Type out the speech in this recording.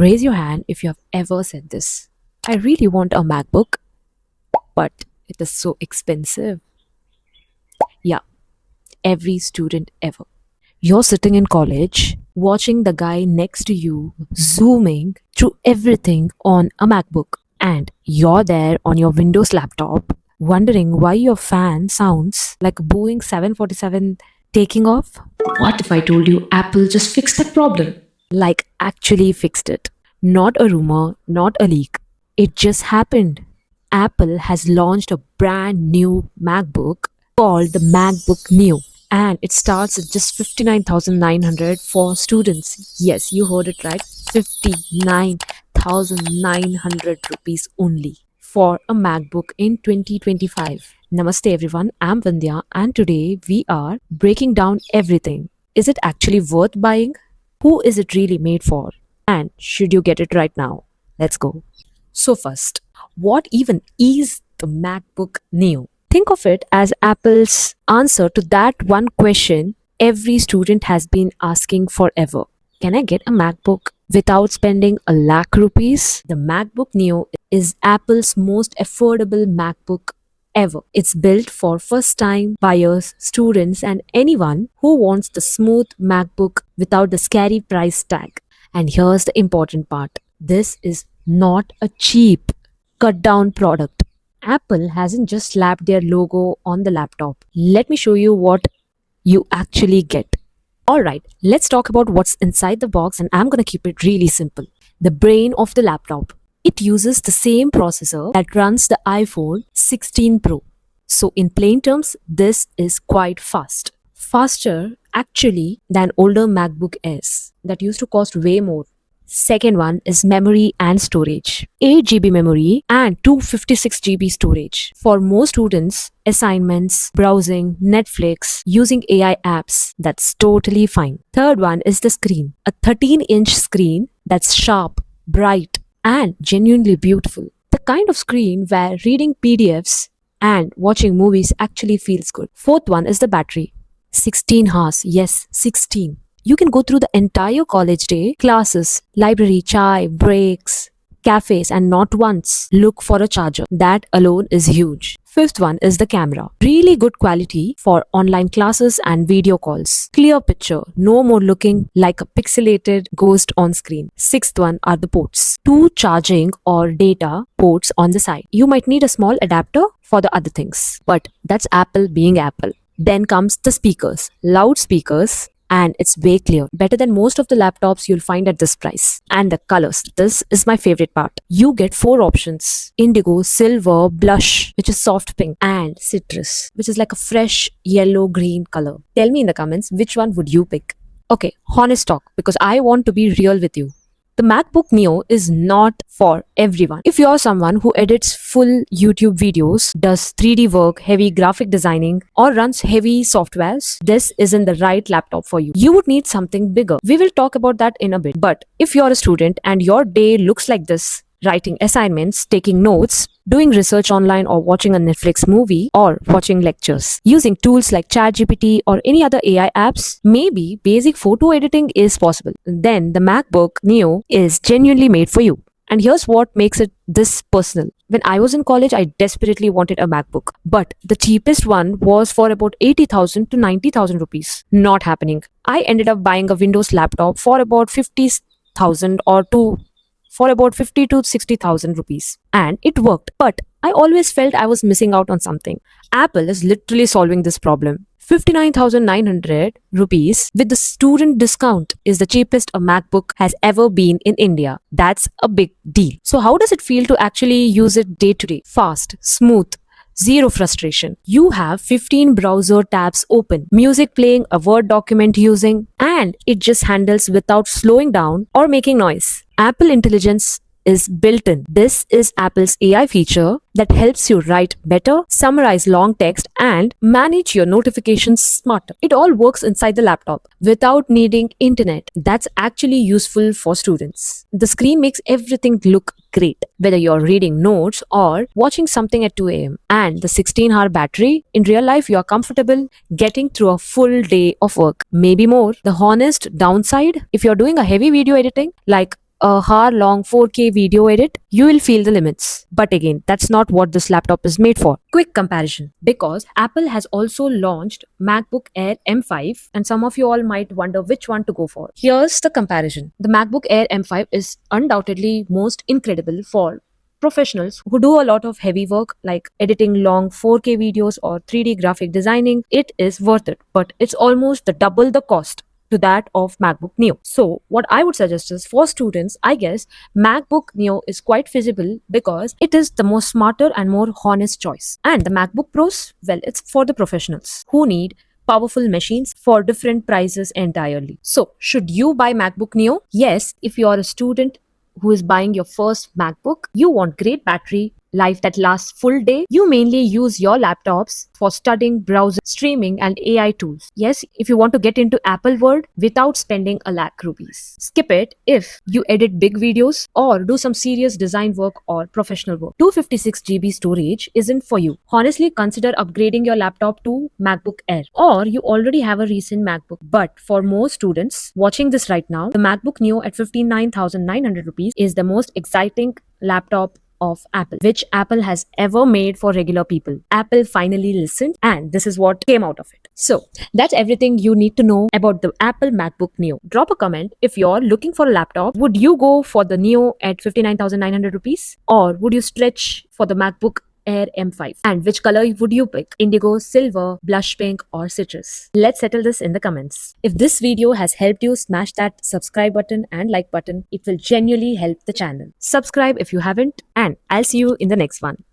Raise your hand if you have ever said this. I really want a MacBook, but it is so expensive. Yeah, every student ever. You're sitting in college, watching the guy next to you zooming through everything on a MacBook, and you're there on your Windows laptop, wondering why your fan sounds like a Boeing 747 taking off. What if I told you Apple just fixed that problem? Like, actually fixed it. Not a rumor, not a leak. It just happened. Apple has launched a brand new MacBook called the MacBook Neo, and it starts at just 59,900 for students. Yes, you heard it right. 59,900 rupees only for a MacBook in 2025. Namaste everyone, I'm Vandya and today we are breaking down everything. Is it actually worth buying? Who is it really made for? And should you get it right now? Let's go. So first, what even is the MacBook Neo? Think of it as Apple's answer to that one question every student has been asking forever. Can I get a MacBook without spending a lakh rupees? The MacBook Neo is Apple's most affordable MacBook ever. It's built for first time buyers, students, and anyone who wants the smooth MacBook without the scary price tag. And here's the important part, this is not a cheap, cut down product. Apple hasn't just slapped their logo on the laptop. Let me show you what you actually get. Alright, let's talk about what's inside the box, and I'm gonna keep it really simple. The brain of the laptop. It uses the same processor that runs the iPhone 16 Pro. So, in plain terms, this is quite fast. Faster, actually, than older MacBook Airs that used to cost way more. Second one is memory and storage. 8 GB memory and 256 GB storage. For most students, assignments, browsing, Netflix, using AI apps, that's totally fine. Third one is the screen. A 13-inch screen that's sharp, bright, and genuinely beautiful. The kind of screen where reading PDFs and watching movies actually feels good. Fourth one is the battery. 16 hours. Yes, 16. You can go through the entire college day, classes, library, chai, breaks, cafes, and not once look for a charger. That alone is huge. Fifth one is the camera. Really good quality for online classes and video calls. Clear picture, no more looking like a pixelated ghost on screen. Sixth one are the ports. Two charging or data ports on the side. You might need a small adapter for the other things, but that's Apple being Apple. Then comes the speakers. Loud speakers, and it's way clear. Better than most of the laptops you'll find at this price. And the colors. This is my favorite part. You get 4 options. Indigo, silver, blush, which is soft pink, and citrus, which is like a fresh yellow-green color. Tell me in the comments, which one would you pick? Okay, honest talk, because I want to be real with you. The MacBook Neo is not for everyone. If you're someone who edits full YouTube videos, does 3D work, heavy graphic designing, or runs heavy softwares, this isn't the right laptop for you. You would need something bigger. We will talk about that in a bit. But if you're a student and your day looks like this, writing assignments, taking notes, doing research online, or watching a Netflix movie, or watching lectures, using tools like ChatGPT or any other AI apps, maybe basic photo editing is possible. Then the MacBook Neo is genuinely made for you. And here's what makes it this personal. When I was in college, I desperately wanted a MacBook, but the cheapest one was for about 80,000 to 90,000 rupees. Not happening. I ended up buying a Windows laptop for about 50,000 or for about 50 to 60,000 rupees, and it worked, but I always felt I was missing out on something. Apple is literally solving this problem. 59,900 rupees with the student discount is the cheapest a MacBook has ever been in India. That's a big deal. So how does it feel to actually use it day to day? Fast, smooth, zero frustration. You have 15 browser tabs open, music playing, a Word document using, and it just handles without slowing down or making noise. Apple Intelligence is built in. This is Apple's AI feature that helps you write better, summarize long text, and manage your notifications smarter. It all works inside the laptop without needing internet. That's actually useful for students. The screen makes everything look great, whether you're reading notes or watching something at 2 a.m. And the 16-hour battery, in real life, you're comfortable getting through a full day of work, maybe more. The honest downside, if you're doing a heavy video editing, like a hour-long 4K video edit, you will feel the limits. But again, that's not what this laptop is made for. Quick comparison. Because Apple has also launched MacBook Air M5 and some of you all might wonder which one to go for. Here's the comparison. The MacBook Air M5 is undoubtedly most incredible for professionals who do a lot of heavy work like editing long 4K videos or 3D graphic designing. It is worth it, but it's almost the double the cost to that of MacBook Neo. So what I would suggest is for students, I guess MacBook Neo is quite feasible because it is the most smarter and more honest choice. And the MacBook Pros, well, it's for the professionals who need powerful machines for different prices entirely. So should you buy MacBook Neo? Yes, if you are a student who is buying your first MacBook, you want great battery life that lasts full day. You mainly use your laptops for studying, browsing, streaming and AI tools. Yes, if you want to get into Apple world without spending a lakh rupees. Skip it if you edit big videos or do some serious design work or professional work. 256 GB storage isn't for you. Honestly, consider upgrading your laptop to MacBook Air, or you already have a recent MacBook. But for most students watching this right now, the MacBook Neo at 59,900 rupees is the most exciting laptop of Apple, which Apple has ever made for regular people. Apple finally listened, and this is what came out of it. So that's everything you need to know about the Apple MacBook Neo. Drop a comment if you're looking for a laptop. Would you go for the Neo at 59,900 rupees, or would you stretch for the MacBook Air M5? And which color would you pick? Indigo, silver, blush pink, or citrus? Let's settle this in the comments. If this video has helped you, smash that subscribe button and like button. It will genuinely help the channel. Subscribe if you haven't, and I'll see you in the next one.